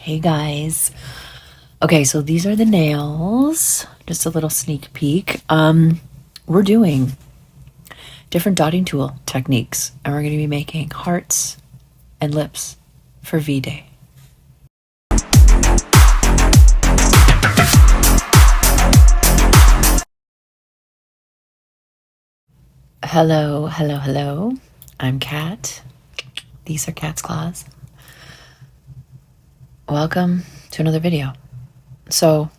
Hey guys. Okay, so these are the nails. Just a little sneak peek. We're doing different dotting tool techniques, and we're going to be making hearts and lips for V-Day. Hello, hello, hello. I'm Kat. These are Kat's Claws. Welcome to another video. So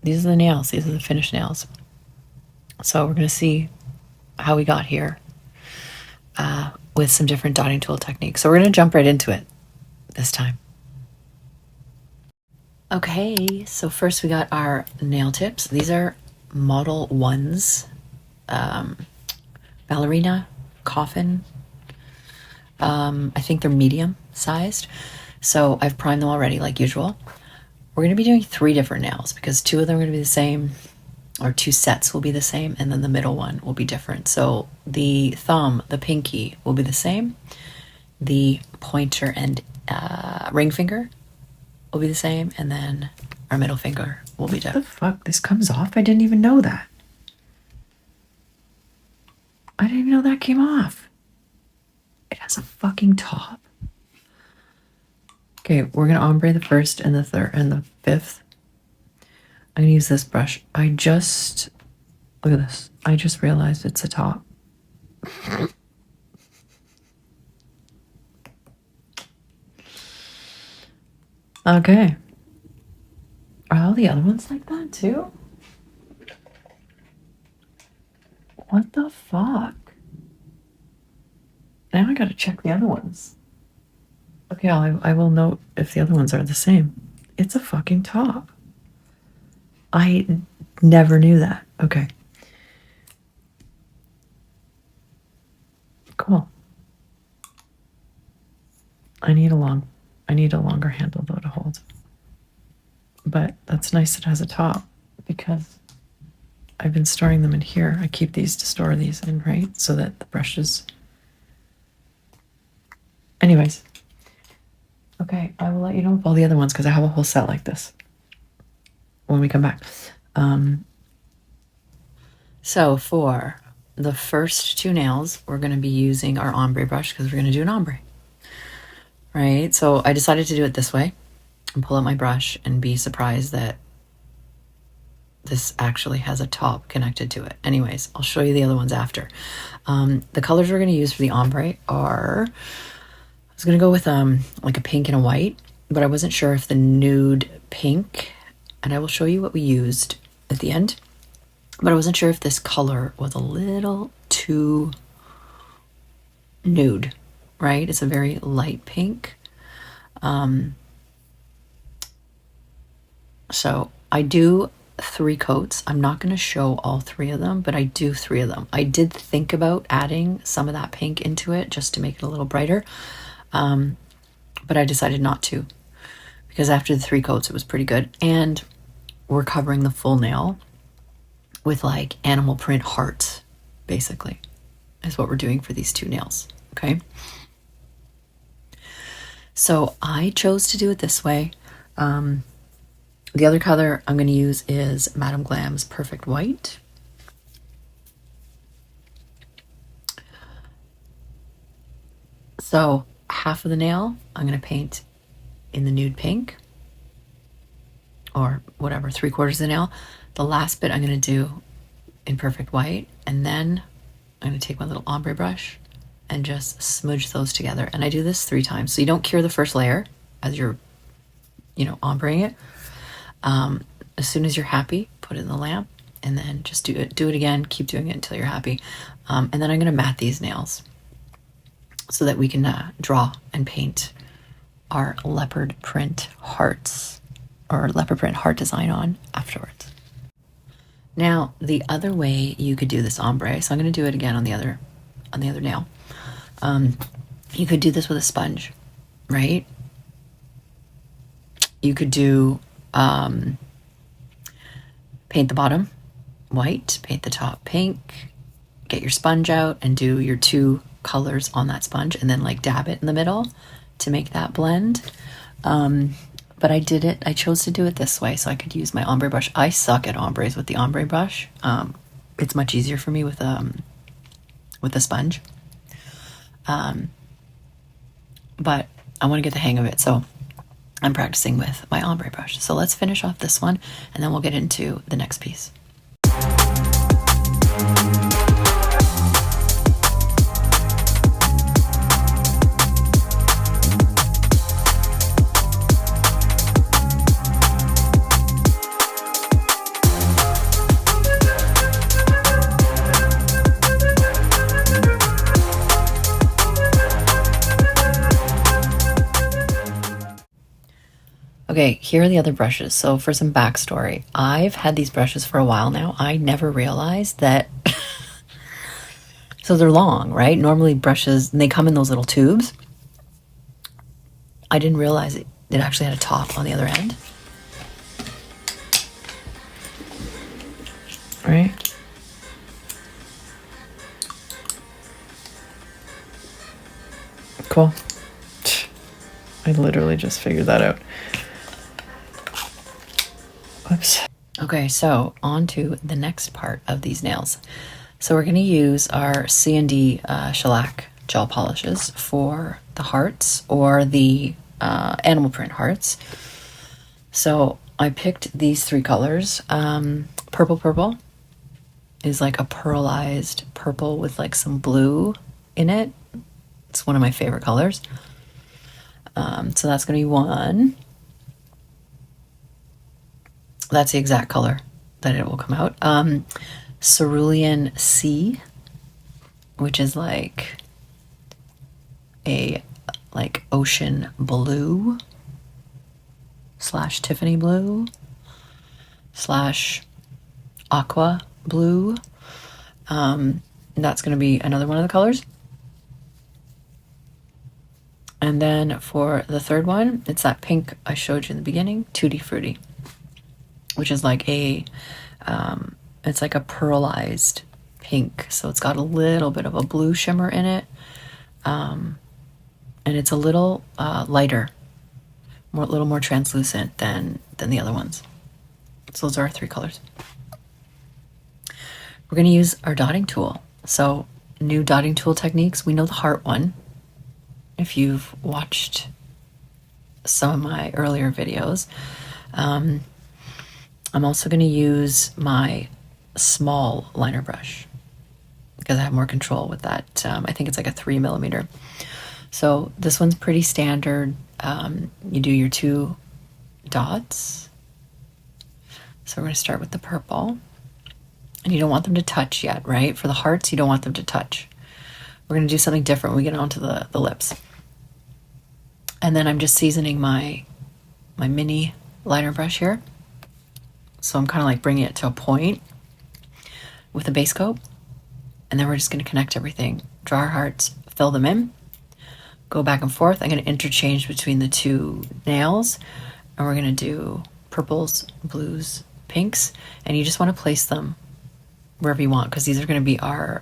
these are the nails. These are the finished nails. So we're going to see how we got here with some different dotting tool techniques. So we're going to jump right into it this time. Okay, so first we got our nail tips. These are MODELONES, Ballerina, Coffin. I think they're medium sized. So I've primed them already like usual. We're going to be doing 3 different nails because 2 of them are going to be the same, or 2 sets will be the same, and then the middle one will be different. So the thumb, the pinky will be the same. The pointer and ring finger will be the same, and then our middle finger will be different. What the fuck? This comes off? I didn't even know that. I didn't even know that came off. It has a fucking top. Okay, we're gonna ombre the first and the third and the fifth. I'm gonna use this brush. Look at this. I just realized it's a top. Okay. Are all the other ones like that too? What the fuck? Now I gotta check the other ones. Okay, I will note if the other ones are the same. It's a fucking top. I never knew that. Okay. Cool. I need a longer handle though to hold. But that's nice it has a top because I've been storing them in here. I keep these to store these in, right? So that the brushes. Anyways. Okay, I will let you know of all the other ones because I have a whole set like this when we come back. So for the first 2 nails, we're going to be using our ombre brush because we're going to do an ombre. Right? So I decided to do it this way and pull out my brush and be surprised that this actually has a top connected to it. Anyways, I'll show you the other ones after. The colors we're going to use for the ombre are... I was going to go with like a pink and a white, but I wasn't sure if the nude pink, and I will show you what we used at the end, but I wasn't sure if this color was a little too nude, right? It's a very light pink. So I do 3 coats. I'm not going to show all 3 of them, but I do 3 of them. I did think about adding some of that pink into it just to make it a little brighter. But I decided not to because after the 3 coats, it was pretty good. And we're covering the full nail with like animal print hearts, basically, is what we're doing for these 2 nails. Okay. So I chose to do it this way. The other color I'm going to use is Madame Glam's Perfect White. So half of the nail I'm going to paint in the nude pink, or whatever, 3/4 of the nail. The last bit I'm going to do in Perfect White, and then I'm going to take my little ombre brush and just smudge those together. And I do this 3 times, so you don't cure the first layer as you're, ombreing it. As soon as you're happy, put it in the lamp, and then just do it again. Keep doing it until you're happy. And then I'm going to matte these nails so that we can draw and paint our leopard print hearts, or leopard print heart design on afterwards. Now, the other way you could do this ombre, so I'm going to do it again on the other nail. You could do this with a sponge, right? You could do paint the bottom white, paint the top pink, get your sponge out and do your 2 colors on that sponge, and then like dab it in the middle to make that blend. But I chose to do it this way so I could use my ombre brush. I suck at ombres with the ombre brush. It's much easier for me with a sponge. But I want to get the hang of it, so I'm practicing with my ombre brush. So let's finish off this one, and then we'll get into the next piece. Okay, here are the other brushes. So for some backstory, I've had these brushes for a while now. I never realized that. So they're long, right? Normally brushes, and they come in those little tubes. I didn't realize it actually had a top on the other end. Right? Cool. I literally just figured that out. Whoops. Okay, so on to the next part of these nails. So we're going to use our CND shellac gel polishes for the hearts or the animal print hearts. So I picked these three colors. Purple Purple is like a pearlized purple with like some blue in it. It's one of my favorite colors. So that's going to be one. That's the exact color that it will come out. Cerulean Sea, which is like a ocean blue / Tiffany blue / aqua blue. That's going to be another one of the colors. And then for the third one, it's that pink I showed you in the beginning, Tutti Frutti, which is like it's like a pearlized pink. So it's got a little bit of a blue shimmer in it. And it's a little lighter, a little more translucent than the other ones. So those are our three colors. We're going to use our dotting tool. So new dotting tool techniques. We know the heart one. If you've watched some of my earlier videos, I'm also going to use my small liner brush because I have more control with that. I think it's like a 3mm. So this one's pretty standard. You do your 2 dots. So we're going to start with the purple. And you don't want them to touch yet, right? For the hearts, you don't want them to touch. We're going to do something different when we get onto the lips. And then I'm just seasoning my mini liner brush here. So I'm kind of like bringing it to a point with a base coat. And then we're just going to connect everything. Draw our hearts, fill them in, go back and forth. I'm going to interchange between the 2 nails. And we're going to do purples, blues, pinks. And you just want to place them wherever you want because these are going to be our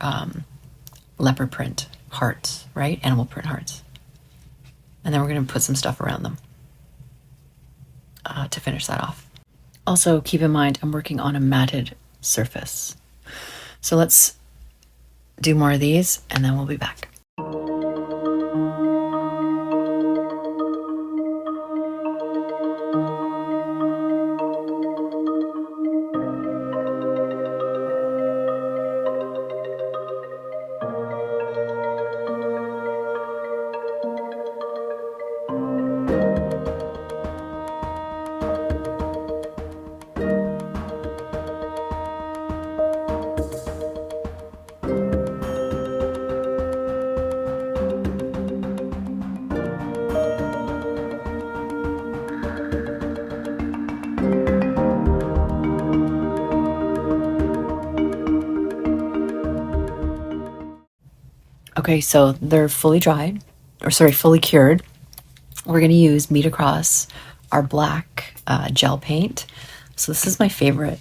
leopard print hearts, right? Animal print hearts. And then we're going to put some stuff around them to finish that off. Also, keep in mind, I'm working on a matted surface. So let's do more of these, and then we'll be back. Okay, so they're fully dried, fully cured. We're going to use Meet Across our black gel paint. So this is my favorite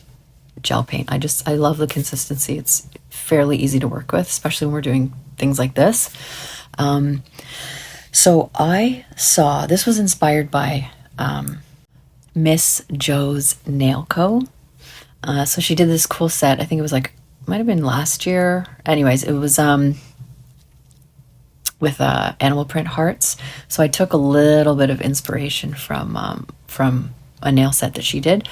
gel paint. I love the consistency. It's fairly easy to work with, especially when we're doing things like this. So I saw, this was inspired by Miss Joe's Nail Co. So she did this cool set. I think it was like, might have been last year. Anyways, it was with animal print hearts. So I took a little bit of inspiration from a nail set that she did.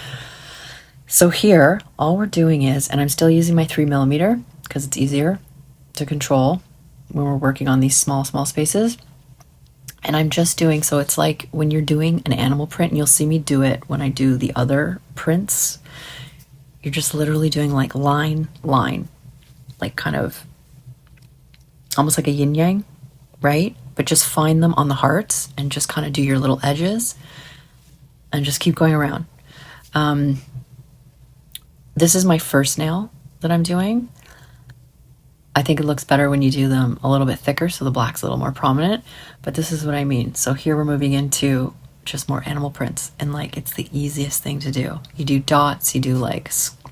So here, all we're doing is, and I'm still using my 3mm because it's easier to control when we're working on these small spaces. And I'm just doing, so it's like when you're doing an animal print, and you'll see me do it when I do the other prints, you're just literally doing like line, like kind of almost like a yin yang, right? But just find them on the hearts and just kind of do your little edges and just keep going around. This is my first nail that I'm doing. I think it looks better when you do them a little bit thicker, so the black's a little more prominent, but this is what I mean. So here we're moving into just more animal prints, and like it's the easiest thing to do. You do dots, you do like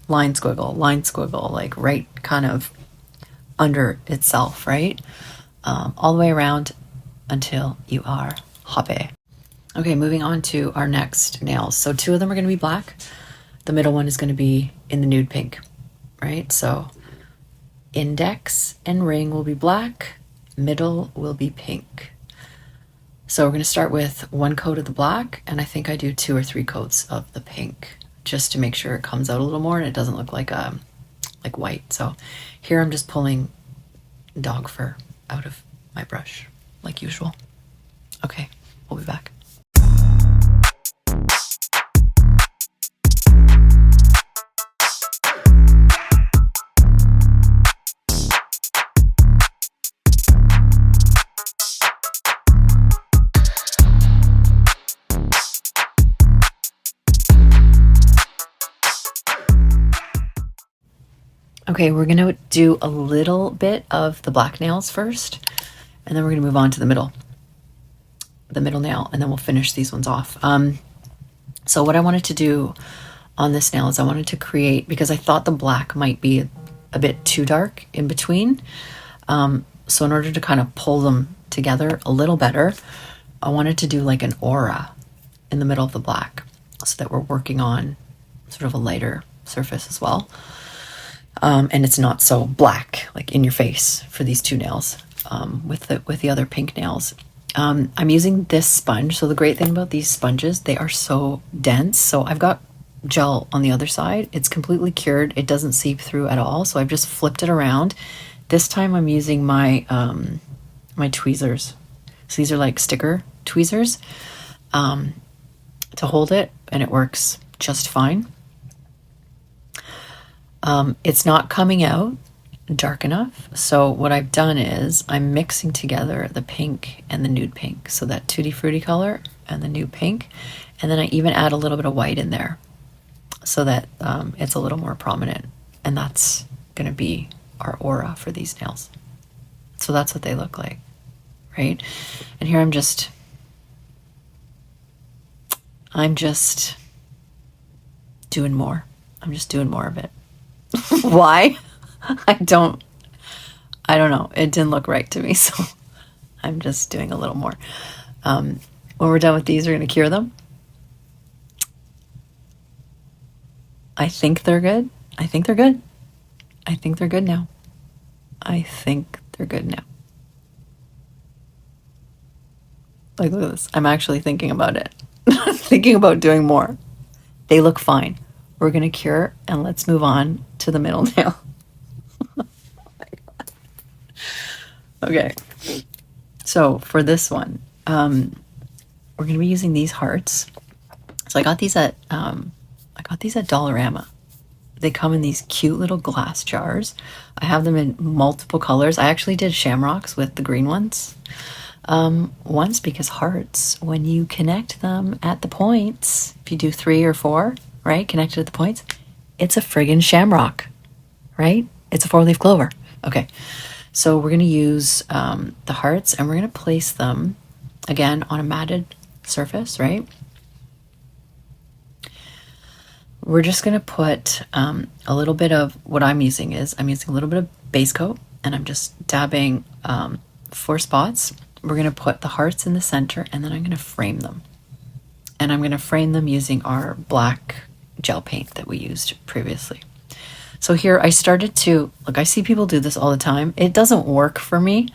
line squiggle, like right kind of under itself, right? All the way around until you are happy. Okay, moving on to our next nails. So 2 of them are going to be black. The middle one is going to be in the nude pink, right? So index and ring will be black, middle will be pink. So we're going to start with 1 coat of the black, and I think I do 2 or 3 coats of the pink just to make sure it comes out a little more and it doesn't look like white. So here I'm just pulling dog fur out of my brush like usual. Okay, we'll be back. Okay, we're gonna do a little bit of the black nails first, and then we're gonna move on to the middle nail, and then we'll finish these ones off. So what I wanted to do on this nail is I wanted to create, because I thought the black might be a bit too dark in between. So in order to kind of pull them together a little better, I wanted to do like an aura in the middle of the black, so that we're working on sort of a lighter surface as well. And it's not so black, like in your face for these 2 nails, with the other pink nails. I'm using this sponge. So the great thing about these sponges, they are so dense. So I've got gel on the other side. It's completely cured. It doesn't seep through at all. So I've just flipped it around. This time I'm using my my tweezers. So these are like sticker tweezers to hold it, and it works just fine. It's not coming out dark enough. So what I've done is I'm mixing together the pink and the nude pink. So that Tutti Frutti color and the nude pink. And then I even add a little bit of white in there so that it's a little more prominent. And that's going to be our aura for these nails. So that's what they look like, right? And here I'm just doing more. I'm just doing more of it. Why? I don't know. It didn't look right to me, so I'm just doing a little more. When we're done with these, we're going to cure them. I think they're good. I think they're good. I think they're good now. I think they're good now. Like, look at this. I'm actually thinking about it. Thinking about doing more. They look fine. We're going to cure, and let's move on to the middle nail. Oh my God. Okay. So for this one, we're going to be using these hearts. So I got these at Dollarama. They come in these cute little glass jars. I have them in multiple colors. I actually did shamrocks with the green ones once, because hearts, when you connect them at the points, if you do 3 or 4, right, connected at the points, it's a friggin' shamrock, right? It's a 4-leaf clover. Okay, so we're going to use the hearts, and we're going to place them, again, on a matted surface, right? We're just going to put a little bit of, what I'm using a little bit of base coat, and I'm just dabbing 4 spots. We're going to put the hearts in the center, and then I'm going to frame them. and I'm going to frame them using our black gel paint that we used previously. So here I started to, look, I see people do this all the time. It doesn't work for me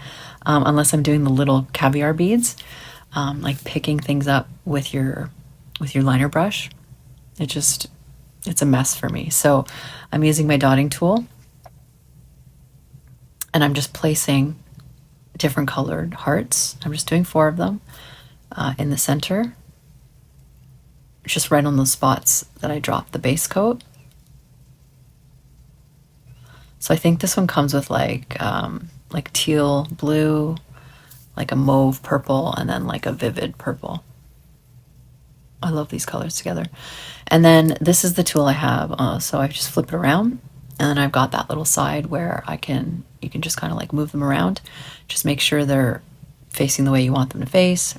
unless I'm doing the little caviar beads, like picking things up with your liner brush. It's a mess for me. So I'm using my dotting tool, and I'm just placing different colored hearts. I'm just doing 4 of them in the center, just right on those spots that I dropped the base coat. So I think this one comes with like teal blue, like a mauve purple, and then like a vivid purple. I love these colors together. And then this is the tool I have. So I just flip it around, and then I've got that little side where you can just kind of like move them around. Just make sure they're facing the way you want them to face.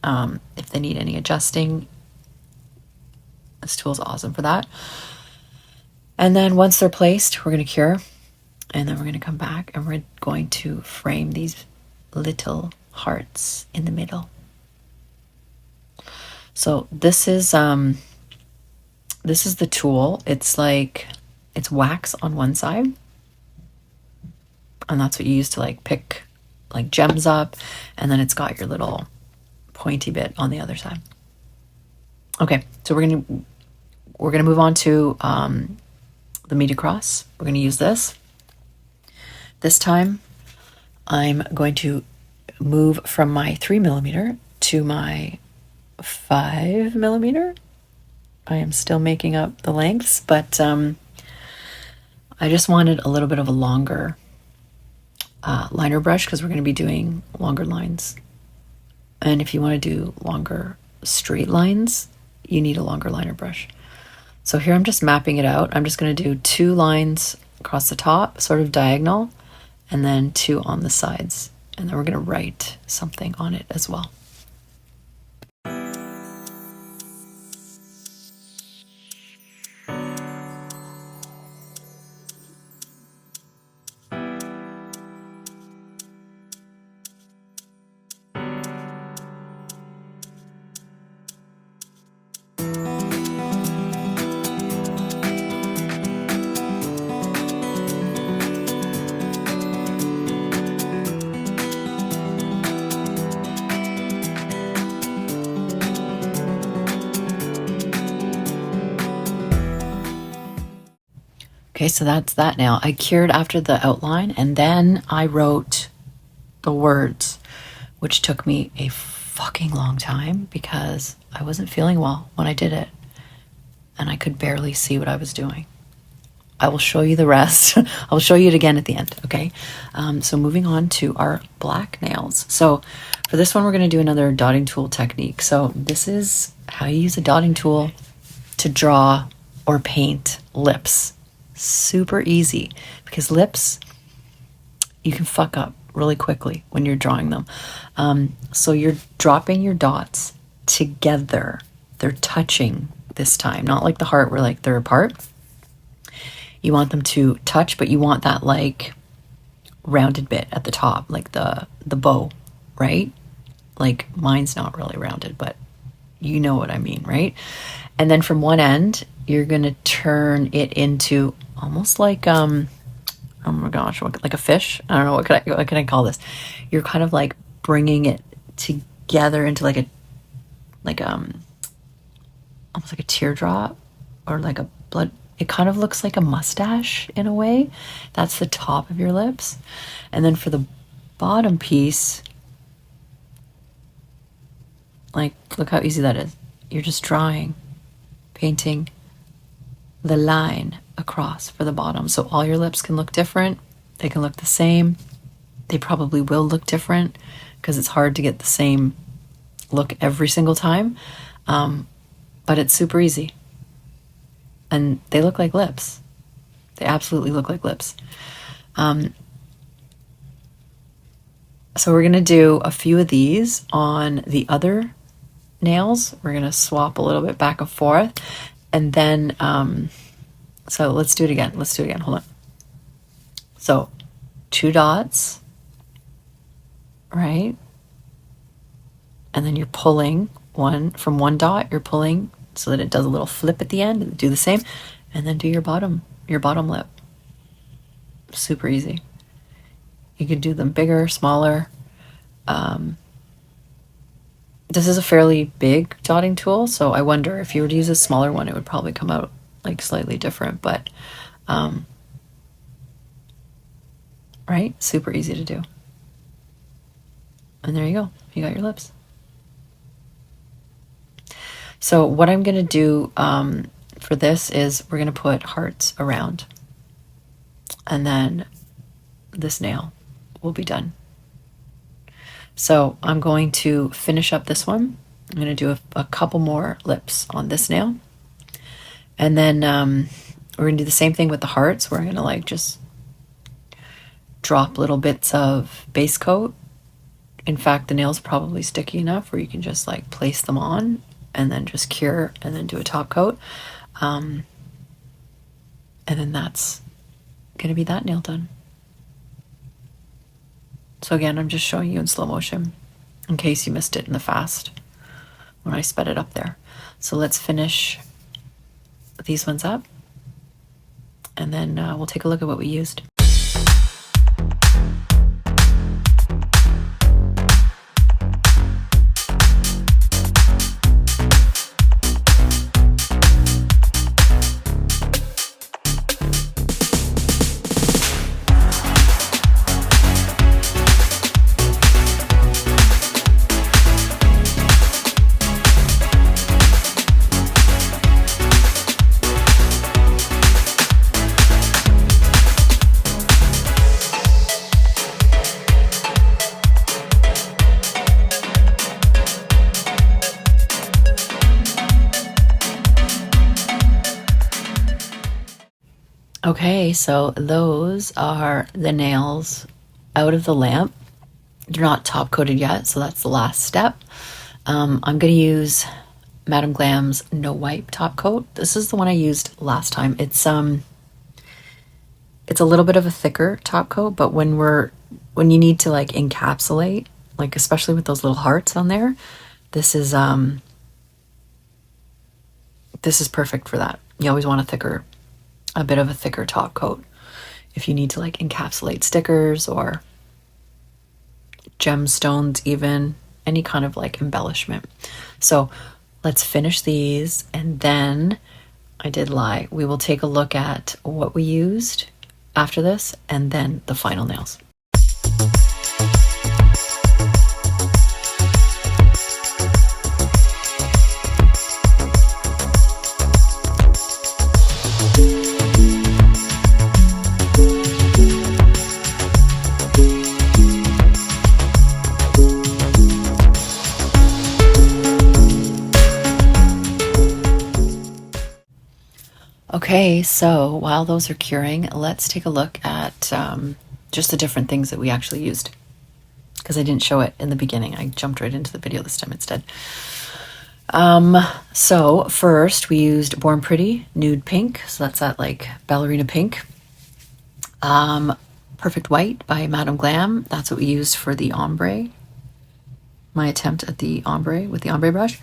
If they need any adjusting, this tool is awesome for that. And then once they're placed, we're going to cure, and then we're going to come back and we're going to frame these little hearts in the middle. So this is the tool. It's wax on one side, and that's what you use to like pick like gems up, and then it's got your little pointy bit on the other side. Okay, so we're gonna move on to the meter cross. We're gonna use this. This time I'm going to move from my 3mm to my 5mm. I am still making up the lengths, but I just wanted a little bit of a longer liner brush because we're going to be doing longer lines. And if you want to do longer straight lines, you need a longer liner brush. So here I'm just mapping it out. I'm just going to do 2 lines across the top, sort of diagonal, and then 2 on the sides. And then we're going to write something on it as well. Okay, so that's that now. I cured after the outline, and then I wrote the words, which took me a fucking long time because I wasn't feeling well when I did it, and I could barely see what I was doing. I will show you the rest. I'll show you it again at the end, okay? So moving on to our black nails. So for this one, we're going to do another dotting tool technique. So this is how you use a dotting tool to draw or paint lips. Super easy, because lips you can fuck up really quickly when you're drawing them. So you're dropping your dots together. They're touching this time, not like the heart where like they're apart. You want them to touch, but you want that like rounded bit at the top, like the bow, right? Like mine's not really rounded, but you know what I mean, right? And then from one end, you're gonna turn it into almost like oh my gosh, like a fish. I don't know, what can I call this? You're kind of like bringing it together into like almost like a teardrop or like a blood. It kind of looks like a mustache in a way. That's the top of your lips. And then for the bottom piece, like, look how easy that is. You're just drawing, painting the line across for the bottom. So all your lips can look different. They can look the same. They probably will look different because it's hard to get the same look every single time. But it's super easy. And they look like lips. They absolutely look like lips. So we're going to do a few of these on the other nails. We're going to swap a little bit back and forth. And then, so let's do it again. Hold on. So 2 dots, right? And then you're pulling one from one dot, you're pulling so that it does a little flip at the end, and do the same, and then do your bottom lip. Super easy. You could do them bigger, smaller. This is a fairly big dotting tool, so I wonder if you were to use a smaller one, it would probably come out like slightly different, but right? Super easy to do. And there you go. You got your lips. So what I'm going to do for this is we're going to put hearts around. And then this nail will be done. So I'm going to finish up this one. I'm going to do a couple more lips on this nail. And then we're going to do the same thing with the hearts. We're going to like just drop little bits of base coat. In fact, the nail's probably sticky enough where you can just like place them on and then just cure and then do a top coat. And then that's going to be that nail done. So again, I'm just showing you in slow motion in case you missed it in the fast when I sped it up there. So let's finish these ones up and then we'll take a look at what we used. Okay, so those are the nails out of the lamp. They're not top coated yet, so that's the last step. I'm going to use Madame Glam's No Wipe top coat. This is the one I used last time. It's a little bit of a thicker top coat, but when you need to like encapsulate, like especially with those little hearts on there, this is perfect for that. You always want a bit of a thicker top coat if you need to like encapsulate stickers or gemstones, even any kind of like embellishment. So let's finish these, and then I did lie. We will take a look at what we used after this and then the final nails. Okay, so while those are curing, let's take a look at just the different things that we actually used, because I didn't show it in the beginning. I jumped right into the video this time instead. So first we used Born Pretty Nude Pink, so that's that like ballerina pink. Perfect White by Madame Glam, that's what we used for the ombre, my attempt at the ombre with the ombre brush.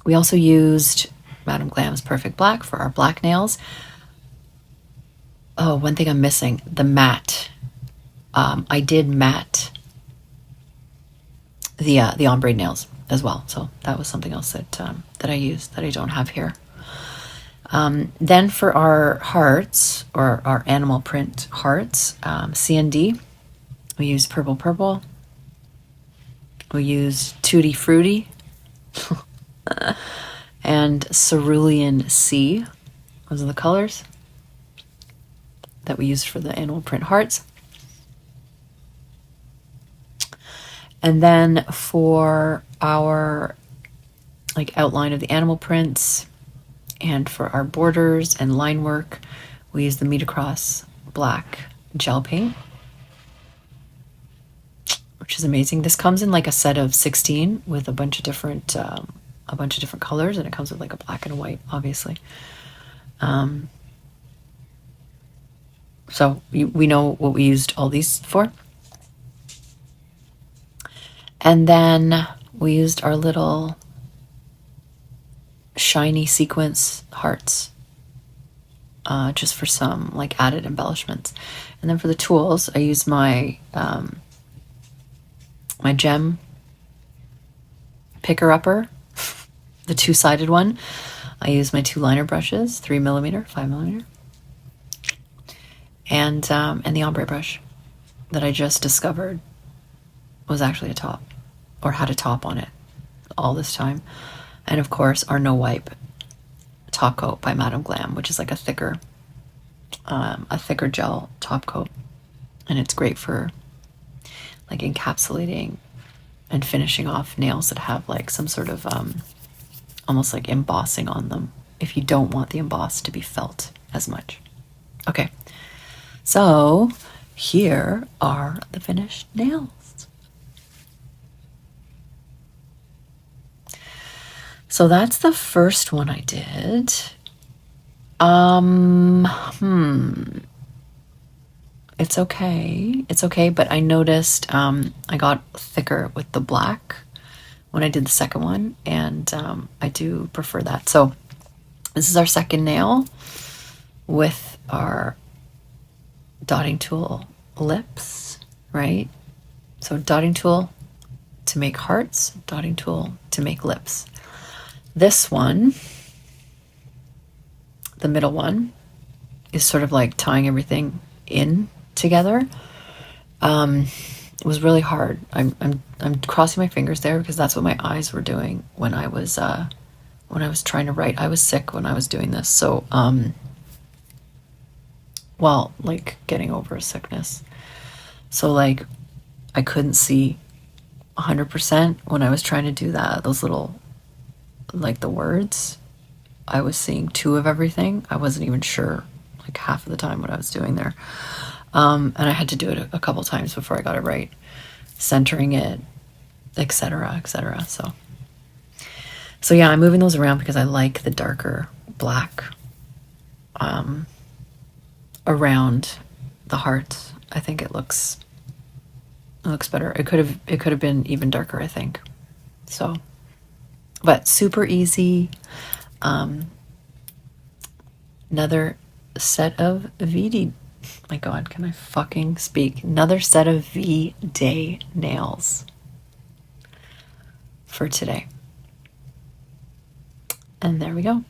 We also used Madame Glam's Perfect Black for our black nails. Oh, one thing I'm missing, the matte. I did matte the ombre nails as well, so that was something else that I used that I don't have here. Then for our hearts, or our animal print hearts, CND, we used Purple Purple. We used Tutti Frutti. And Cerulean Sea. Those are the colors that we used for the animal print hearts. And then for our like outline of the animal prints and for our borders and line work, we used the Meet Across black gel paint, which is amazing. This comes in like a set of 16 with a bunch of different colors, and it comes with like a black and a white, obviously. So we know what we used all these for. And then we used our little shiny sequence hearts just for some like added embellishments. And then for the tools, I used my my gem Picker-uper, the two-sided one. I used my 2 liner brushes, 3mm, 5mm, and the ombre brush that I just discovered was actually a top, or had a top on it all this time. And of course, our no wipe top coat by Madame Glam, which is like a thicker gel top coat, and it's great for like encapsulating and finishing off nails that have like some sort of almost like embossing on them, if you don't want the emboss to be felt as much. Okay, so here are the finished nails. So that's the first one I did. It's okay, but I noticed I got thicker with the black when I did the second one, and I do prefer that. So this is our second nail with our dotting tool lips, right? So dotting tool to make hearts, dotting tool to make lips. This one, the middle one, is sort of like tying everything in together. It was really hard. I'm crossing my fingers there because that's what my eyes were doing when I was trying to write. I was sick when I was doing this, so well, like getting over a sickness. So like I couldn't see 100% when I was trying to do that. Those little, like the words, I was seeing 2 of everything. I wasn't even sure like half of the time what I was doing there. And I had to do it a couple times before I got it right, centering it, etc., etc. So yeah, I'm moving those around because I like the darker black around the hearts. I think it looks better. It could have been even darker, I think. So, but super easy. Another set of VD. My God, can I fucking speak? Another set of V-Day nails for today. And there we go.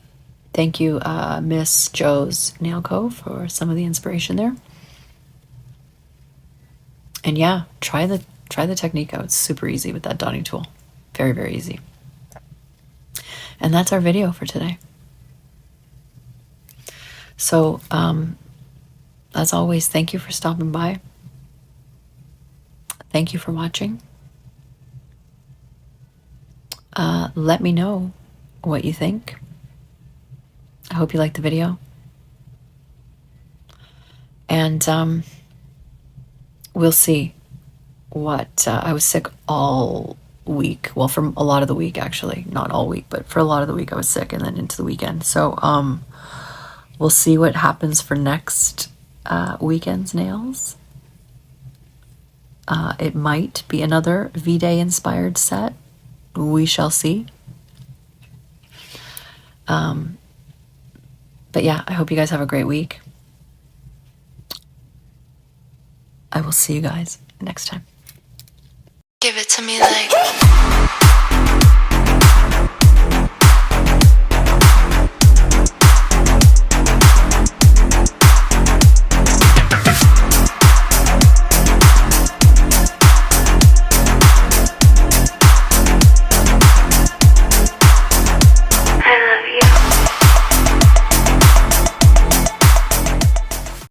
Thank you, Miss Joe's Nail Co. for some of the inspiration there. And yeah, try the technique out. It's super easy with that dotting tool. Very, very easy. And that's our video for today. So, as always, thank you for stopping by. Thank you for watching. Let me know what you think. I hope you liked the video. And we'll see what... I was sick all week. Well, for a lot of the week, actually. Not all week, but for a lot of the week I was sick, and then into the weekend. So we'll see what happens for next weekend's nails. It might be another V-Day inspired set. We shall see. But yeah, I hope you guys have a great week. I will see you guys next time. Give it to me like